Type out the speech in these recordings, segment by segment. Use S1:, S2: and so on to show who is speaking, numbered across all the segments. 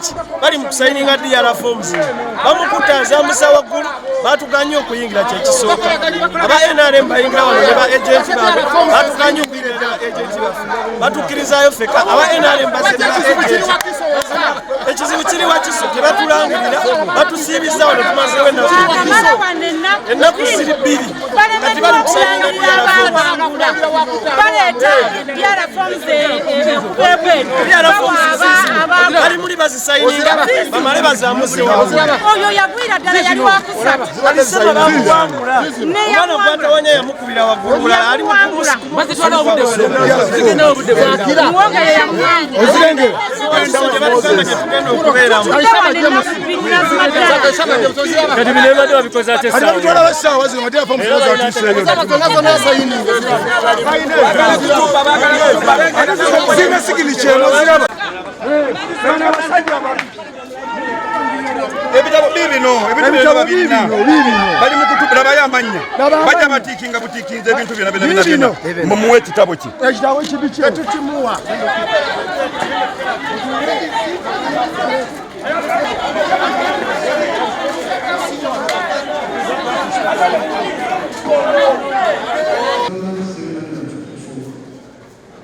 S1: baki bali mu kusayininga DR forms bamukutaza musawa gulu batuganye okuyingira kyekisooka aba NRM bayingira wano ne ba agent baabwe batuganye okuyingira ne ba agent baffe batukkirizayo feka aba NRM basene ba agent ekizibu kiri wakiso tebatulangirira batusiibiza wano tumazewo ennaku ziri bbiri kati bali mu kusayininga DR forms bali muli bazisayininga bamale bazaamuzewo
S2: oyo yagwira ddala yali wakusatu
S1: alisema bamuwangula omwana gwatawanya yamukubira waggulu mulala ali
S3: ebitabo bibino bali mukutubira bayamanya bajja batikinga butikinze ebintu byonna mumuwe ekitabo ki
S4: ekitabo kibiki etukimuwa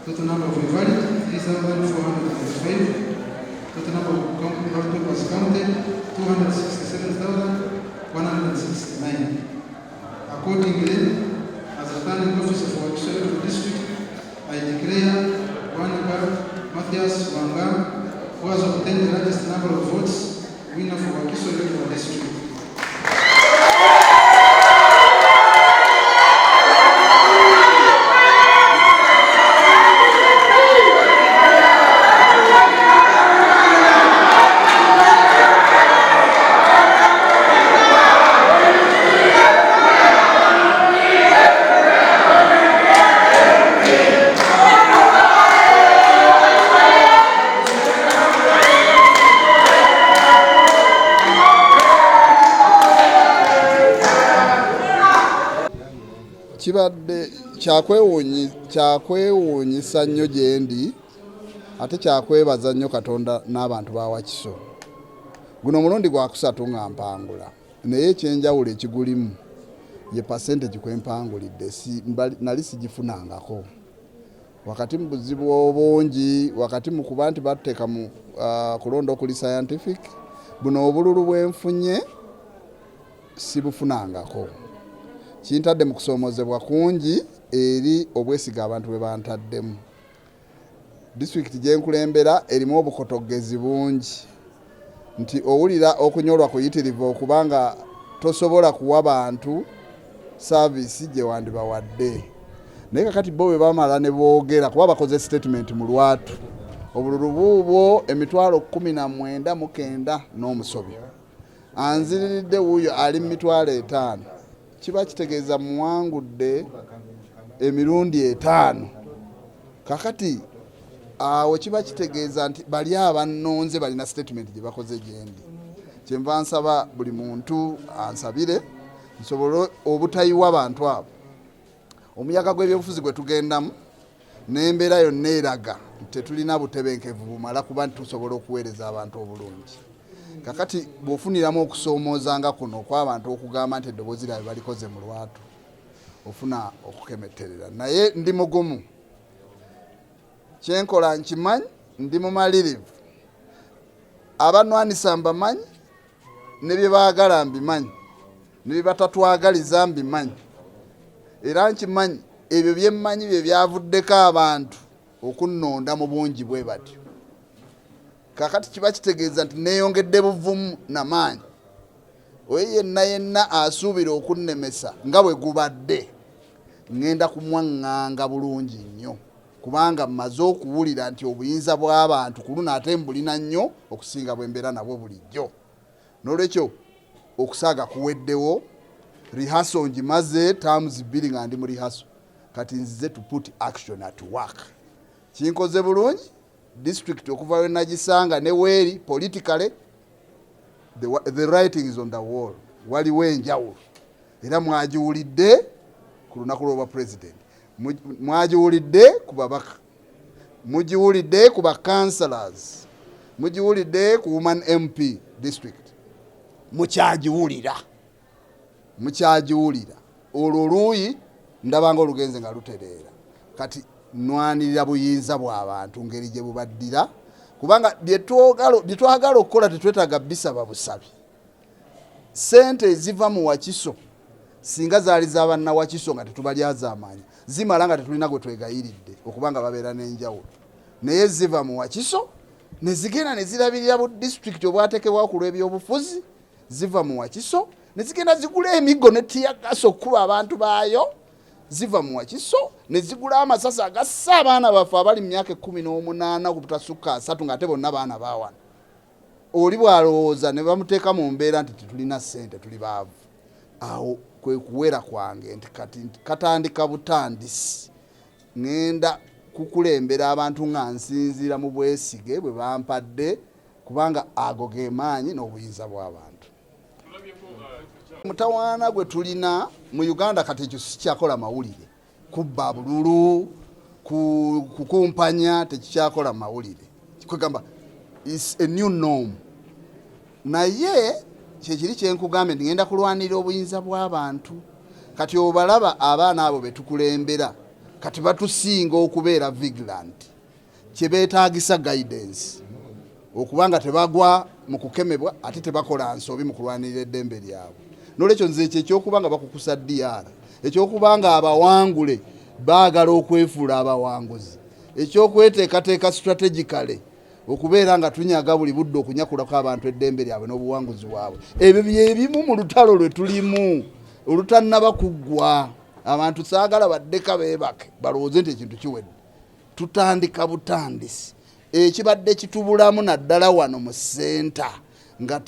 S5: Total number of invalid 3,405. Total number of papers counted 267,169. Accordingly, as returning officer for Wakiso district, I declare Wanaka Matthias Wanga, who has obtained the largest number of votes, winner for Wakiso district.
S4: kibadde kyakwewuunyisa nnyo gye ndi ate kyakwebaza nnyo Katonda n'abantu ba Wakiso. Guno mulundi gwa kusatu nga mpangula naye ekyenjawulo ekigulimu ye percentage kwempangulidde nali sigifunangako wakati mu buzibu obungi wakati mu kuba nti batteeka mu kulonda okuli scientific buno obululu bwenfunye sibufunangako kintadde mu kusoomozebwa kungi eri obwesiga abantu bwe bantaddemu. District gye nkulembera erimu obukotogezi bungi nti owulira okunyolwa kuyitirivu okubanga tosobola kuwa bantu service gye wandibawadde naye kakati bo bwe bamala ne boogera kuba bakoze statement mu lwatu obululu buubwo emitwalo 19,900 n'omusobi anziriridde wuuyo ali mu mitwalo 5 kiba kitegeeza muwangudde emirundi 5 kakati awo kiba kitegeeza nti bali abannonze balina statement gye bakoze gyendi kyenva nsaba buli muntu ansabire nsobole obutayiwa abantu abo omuyaga gw'ebyobufuzi gwe tugendamu n'embeera yonna eraga tetulina butebenkevu bumala kuba nti tusobola okuweereza abantu obulungi kakati bw'ofuniramu okusoomoozanga kuno kw'abantu okugamba nti eddoboozi lyabe balikoze mu lwatu ofuna okukemetterera naye ndi mugumu kyenkola nkimanyi ndi mumalirivu abanwanisa mbamanyi ne bye baagala mbimanyi ne bye batatwagaliza mbimanyi era nkimanyi ebyo bye mmanyi bye byavuddeko abantu okunnonda mu bungi bwe batyo kakati kiba kitegeeza nti neeyongedde buvumu n'amaanyi oyo yenna asuubira okunnemesa nga bwe gubadde ngenda kumwaŋŋanga bulungi nnyo kubanga mmaze okuwulira nti obuyinza bw'abantu ku luno ate mbulina nnyo okusinga bwe mbeera nabwo bulijjo n'olwekyo okusaaga kuweddewo rehearsal ngimaze terms 2 nga ndi mu rehearsal kati nzize to put action at work kinkoze bulungi district okuva we nagisanga ne weeri politically the writing is on the wall waliwo enjawulo era mwagiwulidde ku lunaku lw'obwa president mwagiwulidde ku babaka mugiwulidde ku ba councillors mugiwulidde ku Woman MP district mukyagiwulira olwo oluuyi ndabanga olugenze nga lutereera kati nwanirira buyinza bw'abantu ngeri gye bubaddira kubanga bye twagala okukola tetwetaaga bisaba busabi sente eziva mu Wakiso singa zaali z'abanna Wakiso nga tetubalyazaamaanya zimala nga tetulina gwe twegayiridde okubanga babeera n'enjawulo naye ziva mu Wakiso ne zigenda ne zirabirira bu disitulikiti obwateekebwawo ku lw'ebyobufuzi ziva mu Wakiso ne zigenda zigula emiggo ne tiyagasa okukuba abantu baayo ziva mu Wakiso ne zigula amasasi agassa abaana baffe abali mu myaka 18 ku butasukka 3 ng'ate bonna baana baawana oli bw'alowooza ne bamuteeka mu mbeera nti tetulina ssente tuli baavu awo kwe kuwera kwange nti kati katandika butandisi ngenda kukulembera abantu nga nsinziira mu bwesige bwe bampadde kubanga ago ge maanyi n'obuyinza bw'abantu mutawaana gwe tulina mu Uganda kati ekyo sikyakola mawulire kubba bululu kukumpanya tekikyakola mawulire kwegamba is a new norm naye kyekiri kyenkugambye ngenda kulwanira obuyinza bw'abantu kati obalaba abaana abo betukulembera kati batusinga okubeera vigilant kyebeetaagisa guidance okubanga tebagwa mu kukemebwa ate tebakola nsobi mu kulwanirira eddembe lyabwe n'olwekyo nze ekyo ekyokubanga bakukusa DR ekyokubanga abawangule baagala okwefuula abawanguzi ekyokweteekateeka strategically okubeera nga tunyaga buli budde okunyakulako abantu eddembe lyabwe n'obuwanguzi bwabwe ebyo byebimu mu lutalo lwe tulimu olutannaba kuggwa abantu saagala baddeka beebake balowooze nti ekintu kiwedde tutandika butandisi ekibadde kitubulamu naddala wano mu senta nga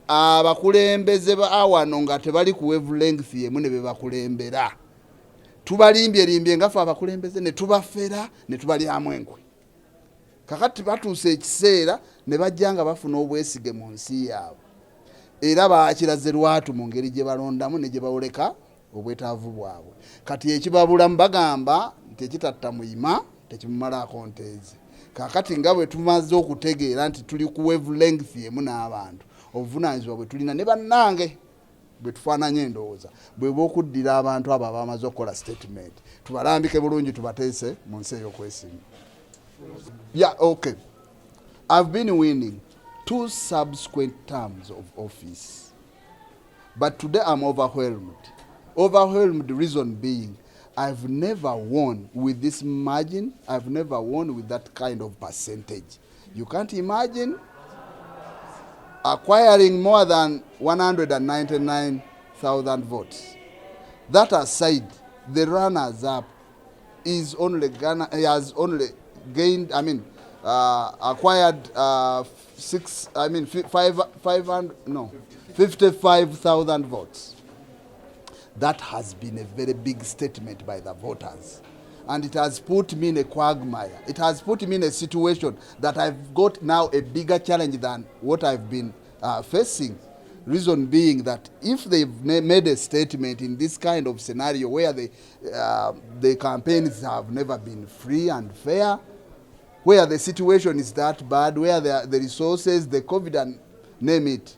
S4: abakulembeze bawano nga tebali ku wavelength yemu ne bebakulembera tubalimbye ngafe abakulembeze ne tubafera ne tubalyamu enkwe kakati batuuse ekiseera ne bajja nga bafuna obwesige mu nsi yaabwe era bakiraze lwatu mu ngeri gye balondamu ne gye bawoleka obwetaavu bwabwe kati ekibabulamu bagamba nti ekitatta muyima tekimumalaako nteezi kakati nga bwe tumaze okutegeera nti tuli ku wavelength yemu n'abantu obuvunaanyizibwa bwe tulina ne bannange bwe tufaananye endowooza bwe bw'okuddira abantu abo abamaze okukola statement tubalambike bulungi tubateese mu nsi ey'okwesimba. Yeah, okay. I've been winning 2 subsequent terms of office. But today I'm overwhelmed. Overwhelmed reason being, I've never won with this margin. I've never won with that kind of percentage. You can't imagine acquiring more than 199,000 votes. That aside, the runners-up has only gained, acquired 55,000 votes. That has been a very big statement by the voters. And it has put me in a quagmire. It has put me in a situation that I've got now a bigger challenge than what I've been facing. Reason being that if they've made a statement in this kind of scenario where the campaigns have never been free and fair, where the situation is that bad, where the resources, the COVID and name it,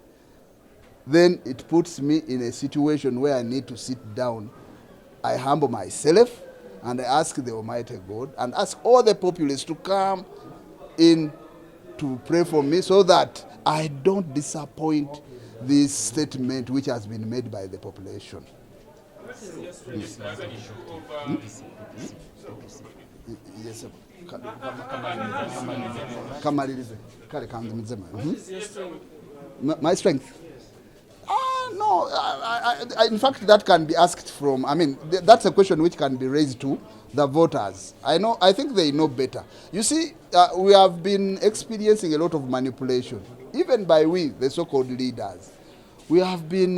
S4: then it puts me in a situation where I need to sit down. I humble myself and I ask the Almighty God and ask all the populace to come in to pray for me so that I don't disappoint this statement which has been made by the population. Yes, my strength. No, in fact, that can be asked from, that's a question which can be raised to the voters. I think they know better. You see, we have been experiencing a lot of manipulation, even by we, the so-called leaders. We have been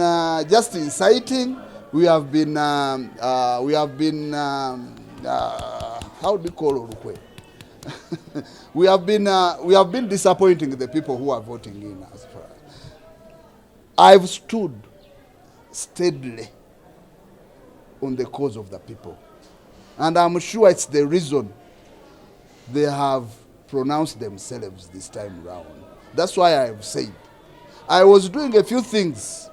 S4: just inciting. We have been, how do you call it? we have been disappointing the people who are voting in us. I've stood steadily on the cause of the people. And I'm sure it's the reason they have pronounce themselves this time round. That's why I have said I was doing a few things,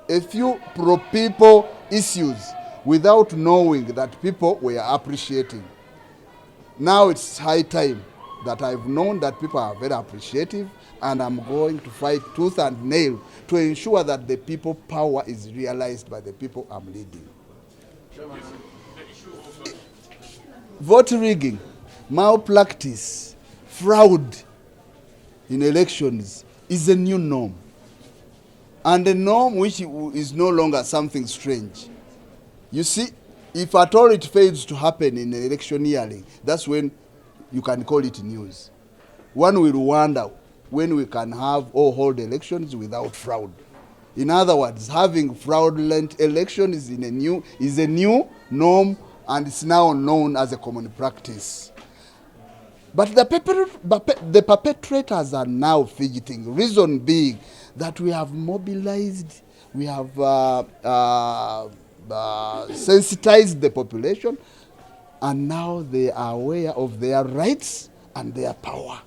S4: a few pro-people issues without knowing that people were appreciating. Now it's high time that I've known that people are very appreciative, and I'm going to fight tooth and nail to ensure that the people power is realized by the people I'm leading. Vote rigging, malpractice, fraud in elections is a new norm, and a norm which is no longer something strange. You see, if at all it fails to happen in an electioneering, that's when you can call it news. One will wonder when we can have or hold elections without fraud. In other words, having fraudulent elections is a new norm, and it's now known as a common practice. But the perpetrators are now fidgeting. Reason being that we have mobilized, we have sensitized the population, and now they are aware of their rights and their power,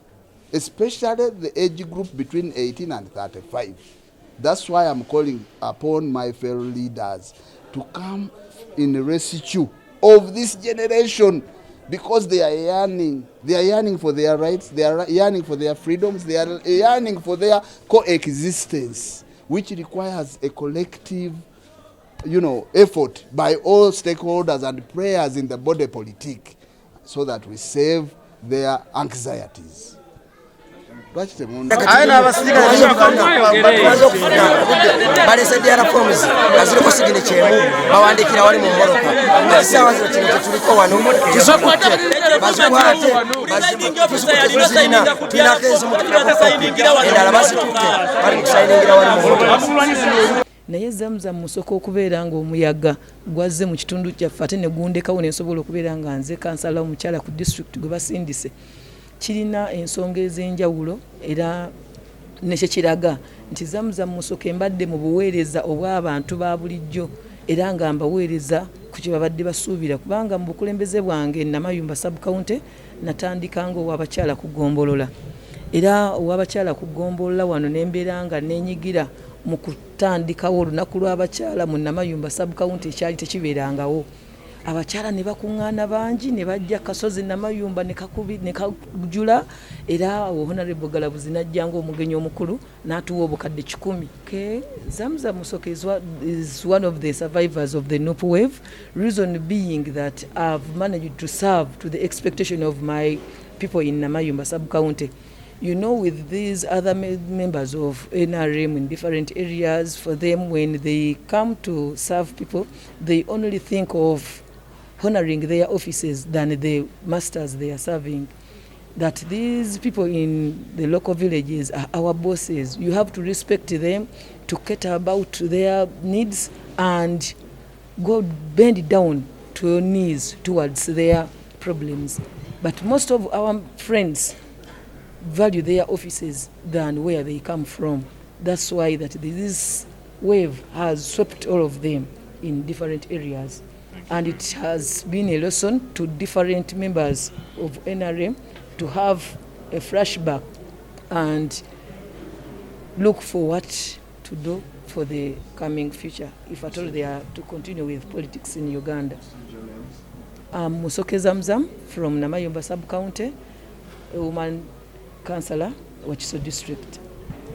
S4: especially the age group between 18 and 35. That's why I'm calling upon my fellow leaders to come in rescue of this generation, because they are yearning. They are yearning for their rights, they are yearning for their freedoms, they are yearning for their coexistence, which requires a collective effort by all stakeholders and players in the body politic, so that we save their anxieties.
S6: naye Zamzam musoka okubeera ng'omuyaga gwazze mu kitundu kyaffe ate ne gundekawo ne nsobola okubeera nga nze kansala omukyala ku district gwe basindise, kirina ensonga ez'enjawulo era nekye kiraga nti Zamzam musoka embadde mu buweereza obw'abantu ba bulijjo era nga mbaweereza ku kye babadde basuubira, kubanga mu bukulembeze bwange Namayumba sub-county natandika ng'owabakyala ku Ggombolola, era owabakyala ku Ggombolola wano nembeera nga nenyigira mu kutandikawo olunaku lw'abakyala mu Namayumba sub-county ekyali tekibeerangawo. Abakyala ne bakuŋŋaana bangi ne bajja Kasozi Namayumba ne kajula, era Honorable Galabuzi n'ajja ng'omugenyi omukulu n'atuwa obukadde 10. Zamzam Musoke is one of the survivors of the Nupu wave, reason being that I've managed to serve to the expectation of my people in Namayumba sub-county. You know, with these other members of NRM in different areas, for them, when they come to serve people, they only think of honoring their offices than the masters they are serving. That these people in the local villages are our bosses. You have to respect them, to cater about their needs, and go bend down to your knees towards their problems. But most of our friends value their offices than where they come from. That's why that this wave has swept all of them in different areas, and it has been a lesson to different members of NRM to have a flashback and look for what to do for the coming future, if at all they are to continue with politics in Uganda. I'm Musoke Zamzam from Namayumba sub-county, a woman councillor, Wachiso district.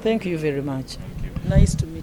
S6: Thank you very much. Nice to meet you.